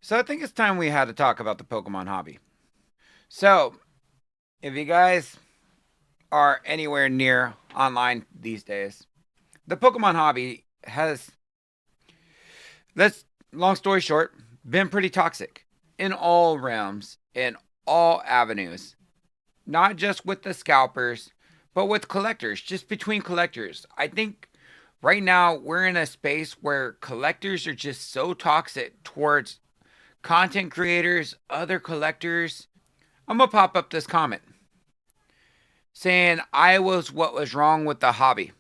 So I think it's time we had to talk about the Pokemon hobby. So, if you guys are anywhere near online these days, the Pokemon hobby has, let's long story short, been pretty toxic in all realms, in all avenues. Not just with the scalpers, but with collectors, just between collectors. I think right now we're in a space where collectors are just so toxic towards content creators, other collectors. I'm gonna pop up this comment saying I was what was wrong with the hobby.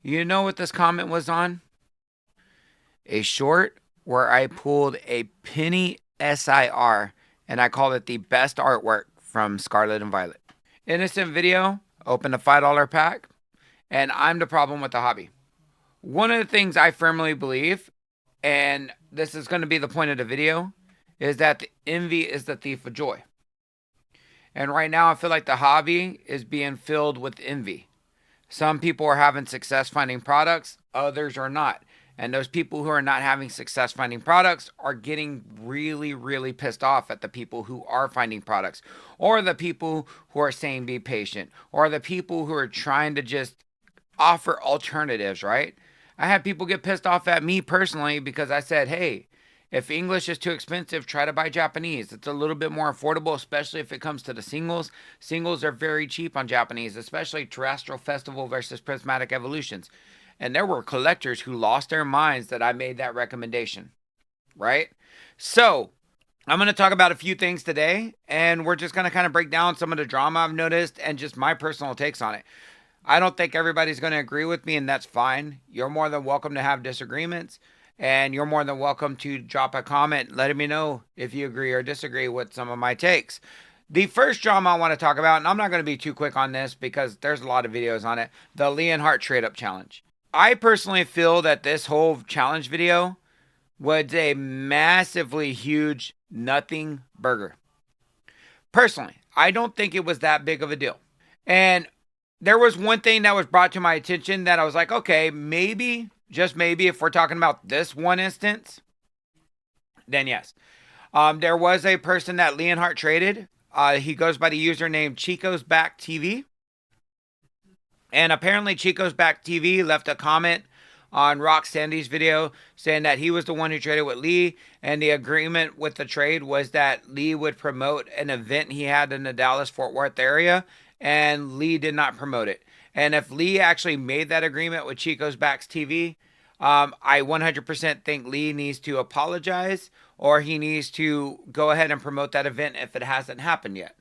You know what this comment was on? A short where I pulled a penny SIR and I called it the best artwork from Scarlet and Violet. Innocent video, open a $5 pack, and I'm the problem with the hobby. One of the things I firmly believe, and this is going to be the point of the video, is that the envy is the thief of joy. And right now, I feel like the hobby is being filled with envy. Some people are having success finding products, others are not. And those people who are not having success finding products are getting really, really pissed off at the people who are finding products, or the people who are saying be patient, or the people who are trying to just offer alternatives, right? I had people get pissed off at me personally because I said, hey, if English is too expensive, try to buy Japanese. It's a little bit more affordable, especially if it comes to the singles. Singles are very cheap on Japanese, especially Terrestrial Festival versus Prismatic Evolutions. And there were collectors who lost their minds that I made that recommendation, right? So, I'm going to talk about a few things today, and we're just going to kind of break down some of the drama I've noticed and just my personal takes on it. I don't think everybody's going to agree with me, and that's fine. You're more than welcome to have disagreements, and you're more than welcome to drop a comment letting me know if you agree or disagree with some of my takes. The first drama I want to talk about, and I'm not going to be too quick on this because there's a lot of videos on it, the Leonhart trade up challenge. I personally feel that this whole challenge video was a massively huge nothing burger. Personally, I don't think it was that big of a deal. And there was one thing that was brought to my attention that I was like, okay, maybe, just maybe, if we're talking about this one instance, then yes. There was a person that Leonhart traded. He goes by the username Chico's Back TV. And apparently, Chico's Back TV left a comment on Rock Sandy's video saying that he was the one who traded with Lee. And the agreement with the trade was that Lee would promote an event he had in the Dallas Fort Worth area. And Lee did not promote it. And if Lee actually made that agreement with Chico's Backs TV, I 100% think Lee needs to apologize or he needs to go ahead and promote that event if it hasn't happened yet.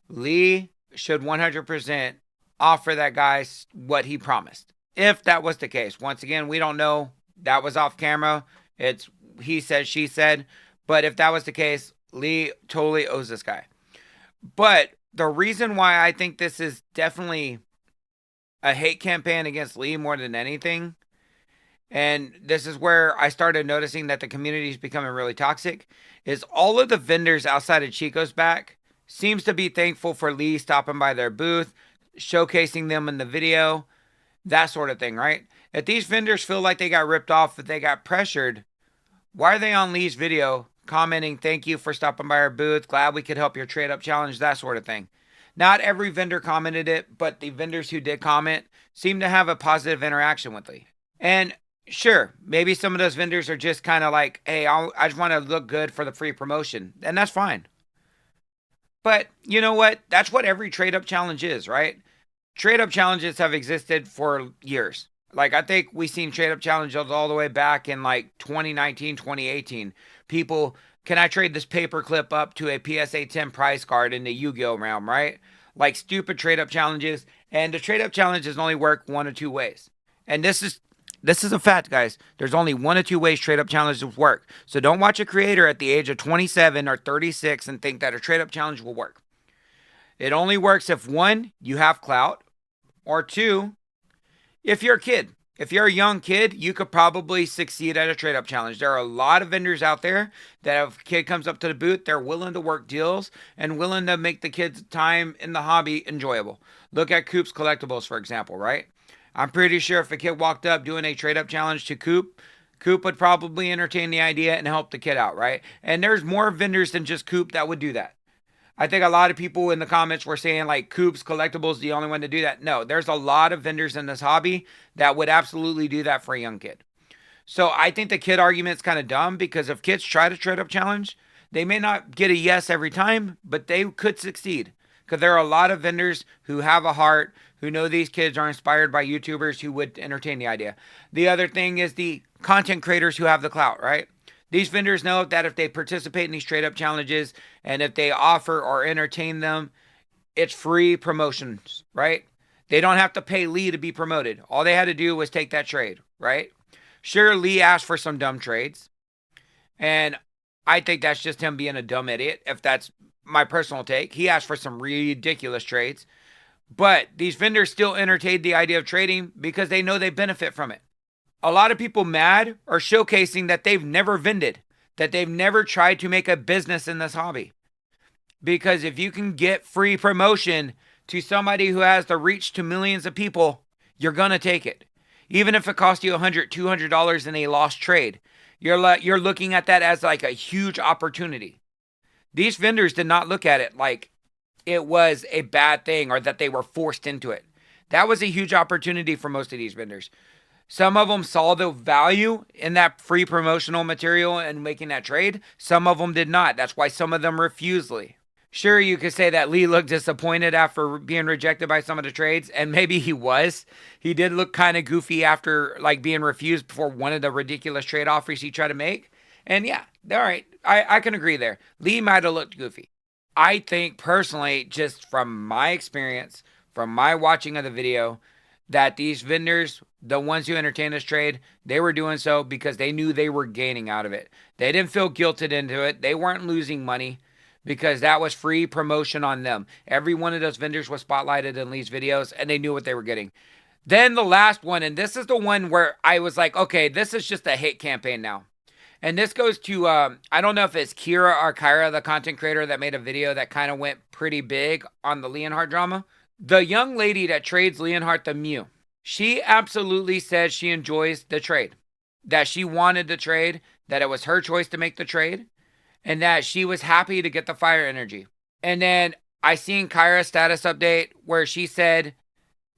Lee should 100% offer that guy what he promised. If that was the case, once again, we don't know. That was off camera. It's he said, she said. But if that was the case, Lee totally owes this guy. But the reason why I think this is definitely a hate campaign against Lee more than anything, and this is where I started noticing that the community is becoming really toxic, is all of the vendors outside of Chico's Back seems to be thankful for Lee stopping by their booth, showcasing them in the video, that sort of thing, right? If these vendors feel like they got ripped off, if they got pressured, why are they on Lee's video commenting, thank you for stopping by our booth, glad we could help your trade up challenge, that sort of thing? Not every vendor commented it, but the vendors who did comment seem to have a positive interaction with Lee. And sure, maybe some of those vendors are just kind of like, hey, I just want to look good for the free promotion. And that's fine. But you know what? That's what every trade up challenge is, right? Trade up challenges have existed for years. Like, I think we seen trade up challenges all the way back in like 2019, 2018. People, can I trade this paper clip up to a PSA 10 prize card in the Yu-Gi-Oh realm, right? Like stupid trade up challenges. And the trade up challenges only work one or two ways. And this is a fact, guys. There's only one or two ways trade up challenges work. So don't watch a creator at the age of 27 or 36 and think that a trade up challenge will work. It only works if one, you have clout, or two, if you're a kid. If you're a young kid, you could probably succeed at a trade up challenge. There are a lot of vendors out there that if a kid comes up to the booth, they're willing to work deals and willing to make the kid's time in the hobby enjoyable. Look at Coop's Collectibles, for example, right? I'm pretty sure if a kid walked up doing a trade up challenge to Coop, Coop would probably entertain the idea and help the kid out, right? And there's more vendors than just Coop that would do that. I think a lot of people in the comments were saying like Coop's Collectibles the only one to do that. No, there's a lot of vendors in this hobby that would absolutely do that for a young kid. So I think the kid argument's kind of dumb because if kids try to trade up challenge, they may not get a yes every time, but they could succeed. Because there are a lot of vendors who have a heart, who know these kids are inspired by YouTubers who would entertain the idea. The other thing is the content creators who have the clout, right? These vendors know that if they participate in these trade up challenges and if they offer or entertain them, it's free promotions, right? They don't have to pay Lee to be promoted. All they had to do was take that trade, right? Sure, Lee asked for some dumb trades, and I think that's just him being a dumb idiot, if that's my personal take. He asked for some ridiculous trades, but these vendors still entertained the idea of trading because they know they benefit from it. A lot of people mad are showcasing that they've never vended, that they've never tried to make a business in this hobby. Because if you can get free promotion to somebody who has the reach to millions of people, you're going to take it. Even if it costs you $100, $200 in a lost trade, you're looking at that as like a huge opportunity. These vendors did not look at it like it was a bad thing or that they were forced into it. That was a huge opportunity for most of these vendors. Some of them saw the value in that free promotional material and making that trade. Some of them did not. That's why some of them refused Lee. Sure, you could say that Lee looked disappointed after being rejected by some of the trades, and maybe he was. He did look kind of goofy after like being refused for one of the ridiculous trade offers he tried to make. And yeah, all right, I can agree there. Lee might have looked goofy. I think personally, just from my experience, from my watching of the video, that these vendors, the ones who entertained this trade, they were doing so because they knew they were gaining out of it. They didn't feel guilted into it. They weren't losing money because that was free promotion on them. Every one of those vendors was spotlighted in Lee's videos, and they knew what they were getting. Then the last one, and this is the one where I was like, okay, this is just a hate campaign now. And this goes to, I don't know if it's Kira or Kyra, the content creator that made a video that kind of went pretty big on the Leonhart drama. The young lady that trades Leonhart the Mew, she absolutely said she enjoys the trade, that she wanted the trade, that it was her choice to make the trade, and that she was happy to get the fire energy. And then I seen Kyra's status update where she said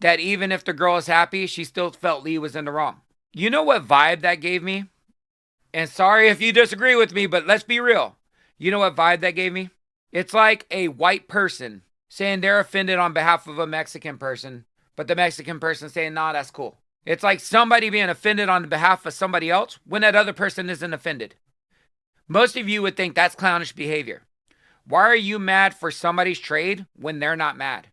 that even if the girl is happy, she still felt Lee was in the wrong. You know what vibe that gave me? And sorry if you disagree with me, but let's be real. You know what vibe that gave me? It's like a white person saying they're offended on behalf of a Mexican person, but the Mexican person saying, nah, that's cool. It's like somebody being offended on behalf of somebody else when that other person isn't offended. Most of you would think that's clownish behavior. Why are you mad for somebody's trade when they're not mad?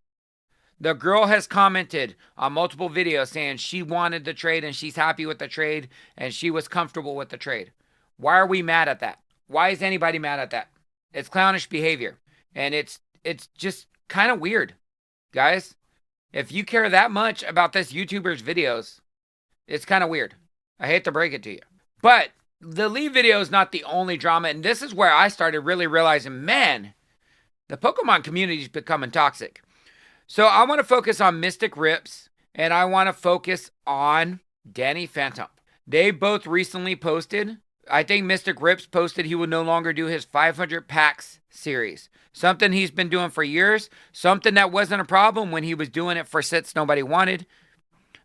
The girl has commented on multiple videos saying she wanted the trade and she's happy with the trade and she was comfortable with the trade. Why are we mad at that? Why is anybody mad at that? It's clownish behavior. And it's just kind of weird. Guys, if you care that much about this YouTuber's videos, it's kind of weird. I hate to break it to you. But the Lee video is not the only drama. And this is where I started really realizing, man, the Pokemon community is becoming toxic. So I want to focus on Mystic Rips and I want to focus on Danny Phantump. They both recently posted, I think Mystic Rips posted he would no longer do his 500 packs series. Something he's been doing for years. Something that wasn't a problem when he was doing it for sets nobody wanted.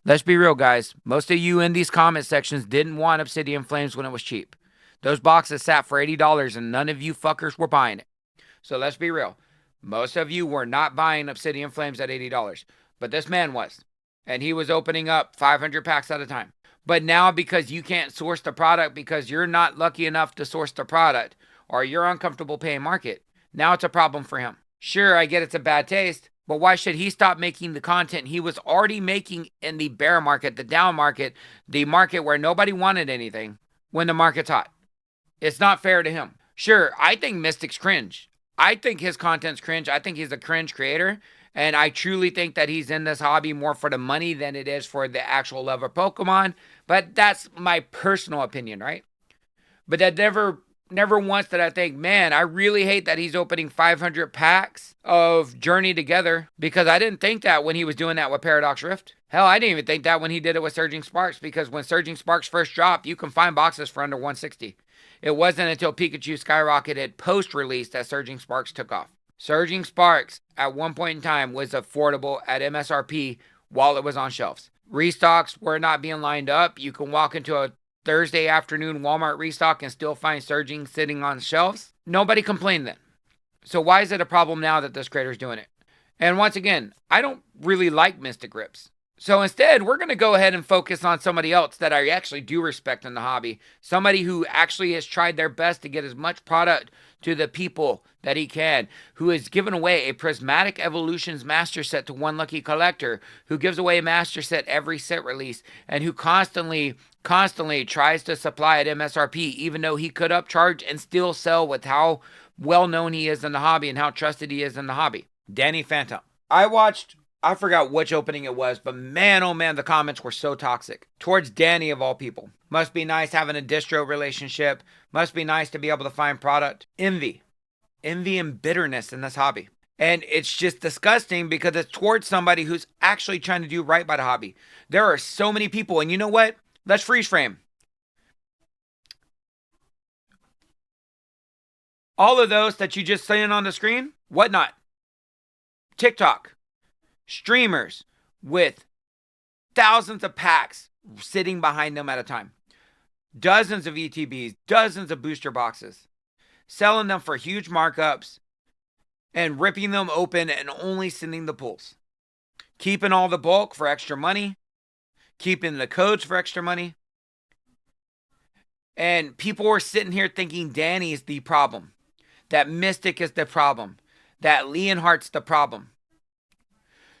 Let's be real, guys. Most of you in these comment sections didn't want Obsidian Flames when it was cheap. Those boxes sat for $80 and none of you fuckers were buying it. So let's be real. Most of you were not buying Obsidian Flames at $80, but this man was. And he was opening up 500 packs at a time. But now because you can't source the product because you're not lucky enough to source the product or you're uncomfortable paying market, now it's a problem for him. Sure, I get it's a bad taste, but why should he stop making the content he was already making in the bear market, the down market, the market where nobody wanted anything when the market's hot? It's not fair to him. Sure, I think Mystic's cringe. I think his content's cringe. I think he's a cringe creator. And I truly think that he's in this hobby more for the money than it is for the actual love of Pokemon. But that's my personal opinion, right? But that never once did I think, man, I really hate that he's opening 500 packs of Journey Together, because I didn't think that when he was doing that with Paradox Rift. Hell, I didn't even think that when he did it with Surging Sparks, because when Surging Sparks first dropped, you can find boxes for under 160. It wasn't until Pikachu skyrocketed post-release that Surging Sparks took off. Surging Sparks at one point in time was affordable at MSRP while it was on shelves. Restocks were not being lined up. You can walk into a Thursday afternoon Walmart restock and still find Surging sitting on shelves. Nobody complained then. So why is it a problem now that this creator's doing it? And once again, I don't really like Mystic Rips. So instead, we're going to go ahead and focus on somebody else that I actually do respect in the hobby. Somebody who actually has tried their best to get as much product to the people that he can, who has given away a Prismatic Evolutions Master Set to one lucky collector, who gives away a Master Set every set release, and who constantly tries to supply at MSRP, even though he could upcharge and still sell with how well known he is in the hobby and how trusted he is in the hobby. Danny Phantump. I forgot which opening it was, but man, oh man, the comments were so toxic. Towards Danny of all people. Must be nice having a distro relationship. Must be nice to be able to find product. Envy and bitterness in this hobby. And it's just disgusting because it's towards somebody who's actually trying to do right by the hobby. There are so many people, and you know what? Let's freeze frame. All of those that you just seen on the screen, whatnot. TikTok. Streamers with thousands of packs sitting behind them at a time. Dozens of ETBs, dozens of booster boxes. Selling them for huge markups and ripping them open and only sending the pulls. Keeping all the bulk for extra money. Keeping the codes for extra money. And people were sitting here thinking Danny is the problem. That Mystic is the problem. That Leonhart's the problem.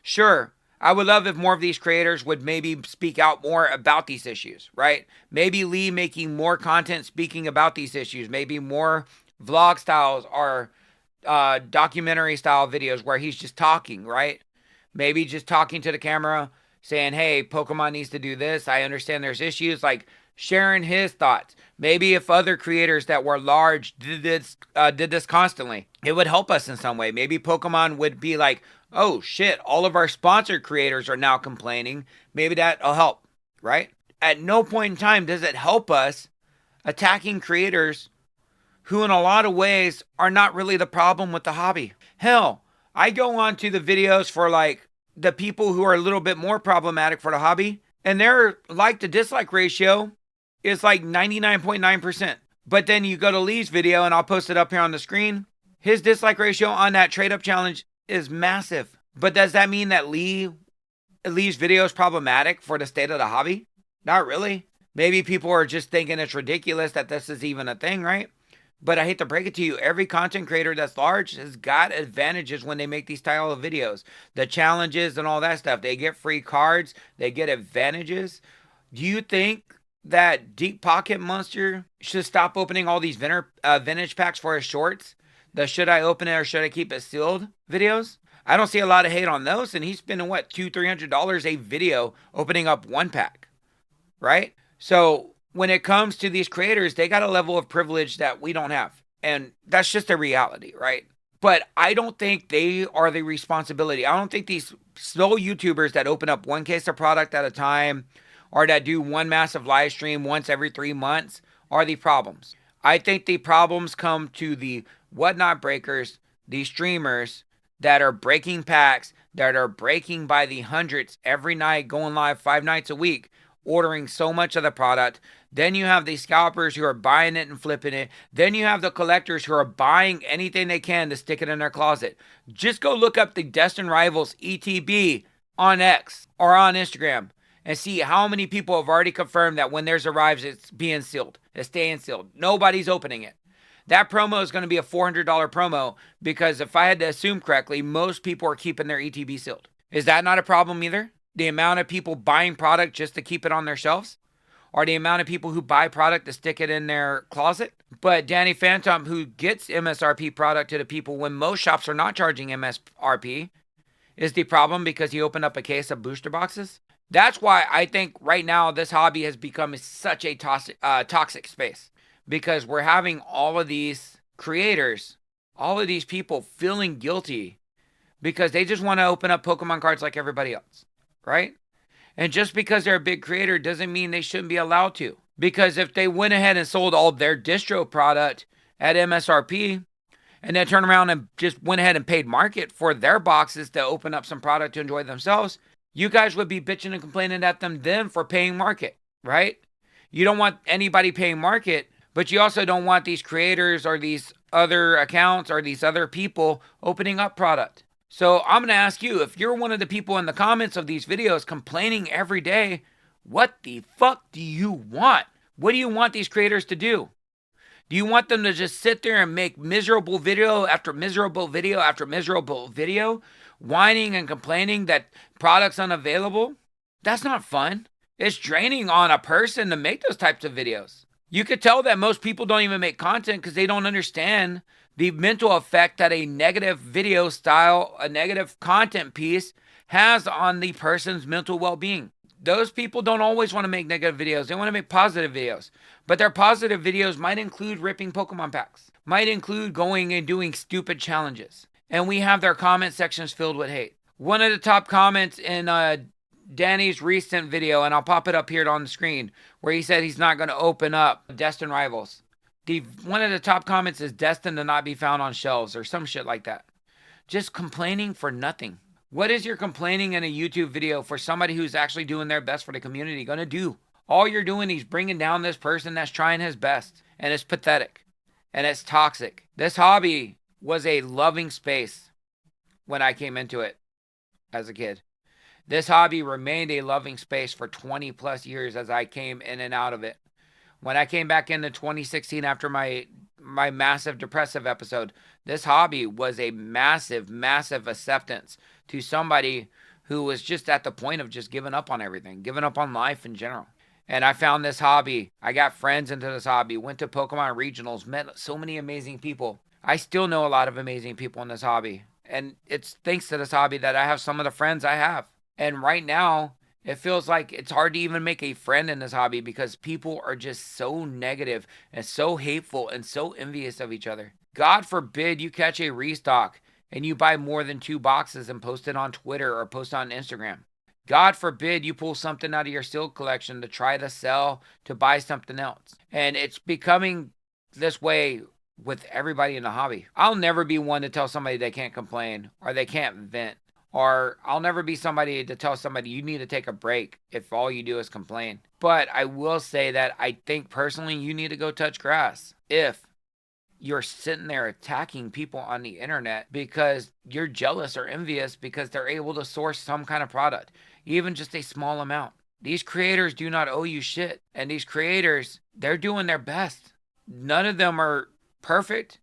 Sure, I would love if more of these creators would maybe speak out more about these issues, right? Maybe Lee making more content speaking about these issues. Maybe more vlog styles or documentary style videos where he's just talking, right? Maybe just talking to the camera, saying, hey, Pokemon needs to do this. I understand there's issues. Like sharing his thoughts. Maybe if other creators that were large did this constantly, it would help us in some way. Maybe Pokemon would be like, oh shit, all of our sponsored creators are now complaining. Maybe that'll help, right? At no point in time does it help us attacking creators who in a lot of ways are not really the problem with the hobby. Hell, I go on to the videos for like the people who are a little bit more problematic for the hobby, and their like to dislike ratio is like 99.9%. But then you go to Lee's video, and I'll post it up here on the screen. His dislike ratio on that trade up challenge is massive. But does that mean that Lee's video is problematic for the state of the hobby? Not really. Maybe people are just thinking it's ridiculous that this is even a thing, right? But I hate to break it to you, every content creator that's large has got advantages when they make these style of videos. The challenges and all that stuff. They get free cards. They get advantages. Do you think that Deep Pocket Monster should stop opening all these vintage packs for his shorts? The should I open it or should I keep it sealed videos? I don't see a lot of hate on those, and he's spending what, $200-300 a video opening up one pack, right? So when it comes to these creators, they got a level of privilege that we don't have, and that's just a reality, right? But I don't think they are the responsibility. I don't think these slow YouTubers that open up one case of product at a time or that do one massive live stream once every 3 months are the problems. I think the problems come to the whatnot breakers, the streamers that are breaking packs, that are breaking by the hundreds every night, going live 5 nights a week, ordering so much of the product. Then you have the scalpers who are buying it and flipping it. Then you have the collectors who are buying anything they can to stick it in their closet. Just go look up the Destined Rivals ETB on X or on Instagram and see how many people have already confirmed that when theirs arrives, it's being sealed. It's staying sealed. Nobody's opening it. That promo is going to be a $400 promo because if I had to assume correctly, most people are keeping their ETB sealed. Is that not a problem either? The amount of people buying product just to keep it on their shelves? Or the amount of people who buy product to stick it in their closet? But Danny Phantump, who gets MSRP product to the people when most shops are not charging MSRP, is the problem because he opened up a case of booster boxes? That's why I think right now this hobby has become such a toxic space. Because we're having all of these creators, all of these people feeling guilty because they just want to open up Pokemon cards like everybody else, right? And just because they're a big creator doesn't mean they shouldn't be allowed to. Because if they went ahead and sold all their distro product at MSRP and then turned around and just went ahead and paid market for their boxes to open up some product to enjoy themselves, you guys would be bitching and complaining at them then for paying market, right? You don't want anybody paying market, but you also don't want these creators or these other accounts or these other people opening up product. So I'm going to ask you, if you're one of the people in the comments of these videos complaining every day, what the fuck do you want? What do you want these creators to do? Do you want them to just sit there and make miserable video after miserable video after miserable video, whining and complaining that product's unavailable? That's not fun. It's draining on a person to make those types of videos. You could tell that most people don't even make content because they don't understand the mental effect that a negative video style, a negative content piece has on the person's mental well-being. Those people don't always want to make negative videos. They want to make positive videos. But their positive videos might include ripping Pokemon packs, might include going and doing stupid challenges. And we have their comment sections filled with hate. One of the top comments in Danny's recent video, and I'll pop it up here on the screen, where he said he's not going to open up Destined Rivals. One of the top comments is destined to not be found on shelves or some shit like that. Just complaining for nothing. What is your complaining in a YouTube video for somebody who's actually doing their best for the community going to do? All you're doing is bringing down this person that's trying his best. And it's pathetic. And it's toxic. This hobby was a loving space when I came into it as a kid. This hobby remained a loving space for 20 plus years as I came in and out of it. When I came back into 2016 after my massive depressive episode, this hobby was a massive, massive acceptance to somebody who was just at the point of just giving up on everything, giving up on life in general. And I found this hobby. I got friends into this hobby, went to Pokemon regionals, met so many amazing people. I still know a lot of amazing people in this hobby. And it's thanks to this hobby that I have some of the friends I have. And right now, it feels like it's hard to even make a friend in this hobby because people are just so negative and so hateful and so envious of each other. God forbid you catch a restock and you buy more than 2 boxes and post it on Twitter or post on Instagram. God forbid you pull something out of your sealed collection to try to sell, to buy something else. And it's becoming this way with everybody in the hobby. I'll never be one to tell somebody they can't complain or they can't vent. Or I'll never be somebody to tell somebody you need to take a break if all you do is complain. But I will say that I think personally you need to go touch grass if you're sitting there attacking people on the internet because you're jealous or envious because they're able to source some kind of product, even just a small amount. These creators do not owe you shit. And these creators, they're doing their best. None of them are perfect,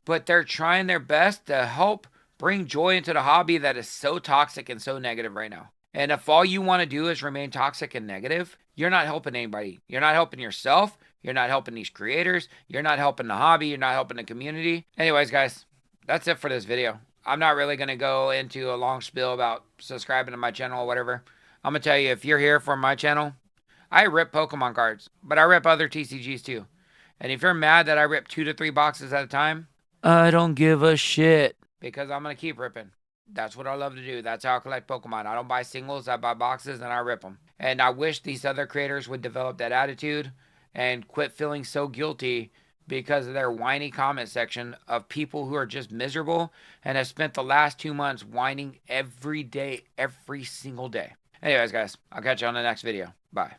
but they're trying their best to help bring joy into the hobby that is so toxic and so negative right now. And if all you want to do is remain toxic and negative, you're not helping anybody. You're not helping yourself. You're not helping these creators. You're not helping the hobby. You're not helping the community. Anyways, guys, that's it for this video. I'm not really going to go into a long spiel about subscribing to my channel or whatever. I'm going to tell you, if you're here for my channel, I rip Pokemon cards, but I rip other TCGs too. And if you're mad that I rip 2 to 3 boxes at a time, I don't give a shit. Because I'm going to keep ripping. That's what I love to do. That's how I collect Pokemon. I don't buy singles. I buy boxes and I rip them. And I wish these other creators would develop that attitude and quit feeling so guilty because of their whiny comment section of people who are just miserable and have spent the last 2 months whining every day, every single day. Anyways, guys, I'll catch you on the next video. Bye.